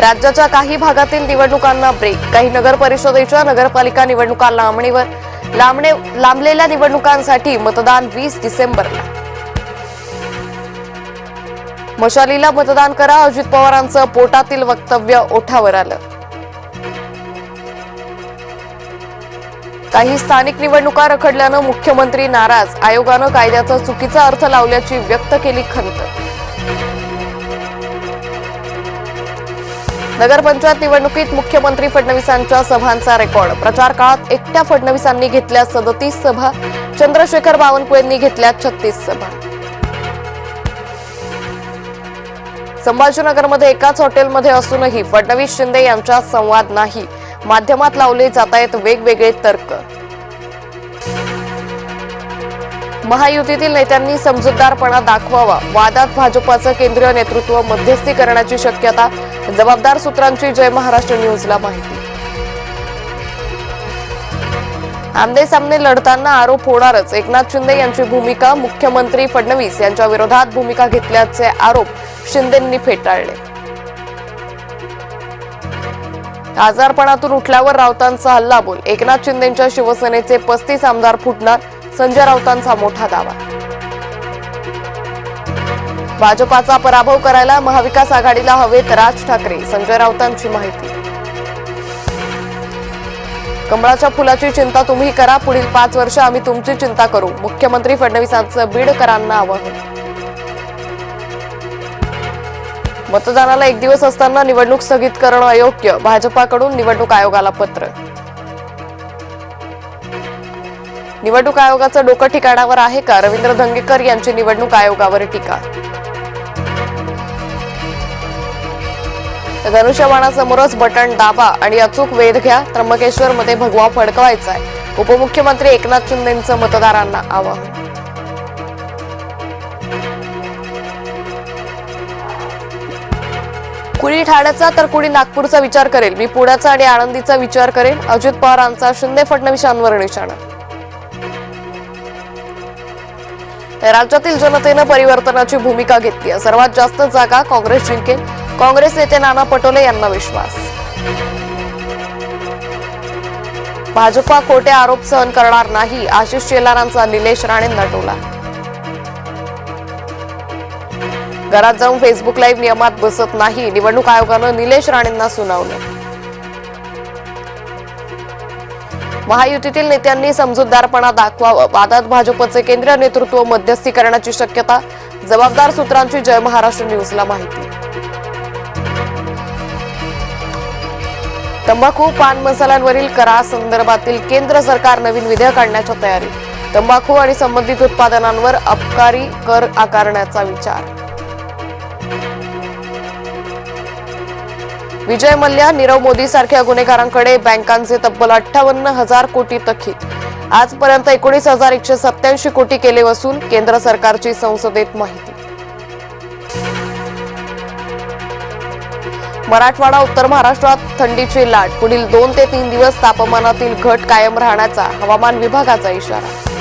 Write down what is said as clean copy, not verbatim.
राज्याच्या काही भागातील निवडणुकांना ब्रेक. काही नगर परिषदेच्या नगरपालिका निवडणुका लांबलेल्या निवडणुकांसाठी मतदान 20 डिसेंबरला. मशालीला मतदान करा, अजित पवारांचं पोटातील वक्तव्य ओठावर आलं. काही स्थानिक निवडणुका रखडल्यानं मुख्यमंत्री नाराज. आयोगानं कायद्याचा चुकीचा अर्थ लावल्याची व्यक्त केली खंत. नगरपंचायत निवडणुकीत मुख्यमंत्री फडणवीसांच्या सभांचा रेकॉर्ड. प्रचार काळात एकट्या फडणवीसांनी घेतल्या 37 सभा, चंद्रशेखर बावनकुळेंनी घेतल्या 36 सभा. संभाजीनगरमध्ये एकाच हॉटेलमध्ये असूनही फडणवीस शिंदे यांच्यात संवाद नाही. माध्यमात लावले जात आहेत वेगवेगळे तर्क. महायुतीतील नेत्यांनी समजूतदारपणा दाखवावा. वादात भाजपाचं केंद्रीय नेतृत्व मध्यस्थी करण्याची शक्यता. जबाबदार सूत्रांची जय महाराष्ट्र न्यूजला माहिती. आमने सामने लढताना आरोप होणारच. एकनाथ शिंदे यांची भूमिका. मुख्यमंत्री फडणवीस यांच्या विरोधात भूमिका घेतल्याचे आरोप शिंदेंनी फेटाळले. आजारपणातून उठल्यावर राऊतांचा हल्लाबोल. एकनाथ शिंदेंच्या शिवसेनेचे 35 आमदार फुटणार. संजय राऊतांचा मोठा दावा. भाजपाचा पराभव करायला महाविकास आघाडीला हवेत राज ठाकरे. संजय राऊतांची माहिती. कमळाच्या फुलाची चिंता तुम्ही करा. पुढील 5 वर्ष आम्ही तुमची चिंता करू. मुख्यमंत्री फडणवीसांचं बीडकरांना आवाहन. मतदानाला 1 दिवस असताना निवडणूक स्थगित करणं अयोग्य. भाजपाकडून निवडणूक आयोगाला पत्र. निवडणूक आयोगाचं डोकं ठिकाणावर आहे का? रवींद्र धंगेकर यांची निवडणूक आयोगावर टीका. धनुष्यबाणासमोरच बटन दाबा आणि अचूक वेध घ्या. त्र्यंबकेश्वरमध्ये भगवा फडकवायचाय. उपमुख्यमंत्री एकनाथ शिंदेंचं मतदारांना आवाहन. कुणी ठाण्याचा तर कुणी नागपूरचा विचार करेल. मी पुण्याचा आणि आळंदीचा विचार करेन. अजित पवारांचा शिंदे फडणवीसांवर निशाणा. राज्यातील जनतेनं परिवर्तनाची भूमिका घेतली. सर्वात जास्त जागा काँग्रेस जिंकेल. काँग्रेस नेते नाना पटोले यांना विश्वास. भाजपा खोटे आरोप सहन करणार नाही. आशिष शेलारांचा निलेश राणेंना टोला. घरात जाऊन फेसबुक लाईव्ह नियमात बसत नाही. निवडणूक आयोगानं निलेश राणेंना सुनावलं. महायुतीतील नेत्यांनी समजूतदारपणा दाखवावा. वादात भाजपचे केंद्रीय नेतृत्व मध्यस्थी करण्याची शक्यता. जबाबदार सूत्रांची जय महाराष्ट्र न्यूजला माहिती. तंबाखू पान मसाल्यांवरील करासंदर्भातील केंद्र सरकार नवीन विधेयक आणण्याच्या तयारीत. तंबाखू आणि संबंधित उत्पादनांवर अबकारी कर आकारण्याचा विचार. विजय मल्ल्या, नीरव मोदी सारख्या गुन्हेगारांकडे बँकांचे तब्बल 58,000 कोटी थकीत. आजपर्यंत 19,187 कोटी केले वसूल. केंद्र सरकारची संसदेत माहिती. मराठवाडा, उत्तर महाराष्ट्रात थंडीची लाट. पुढील 2 ते 3 दिवस तापमानातील घट कायम राहण्याचा हवामान विभागाचा इशारा.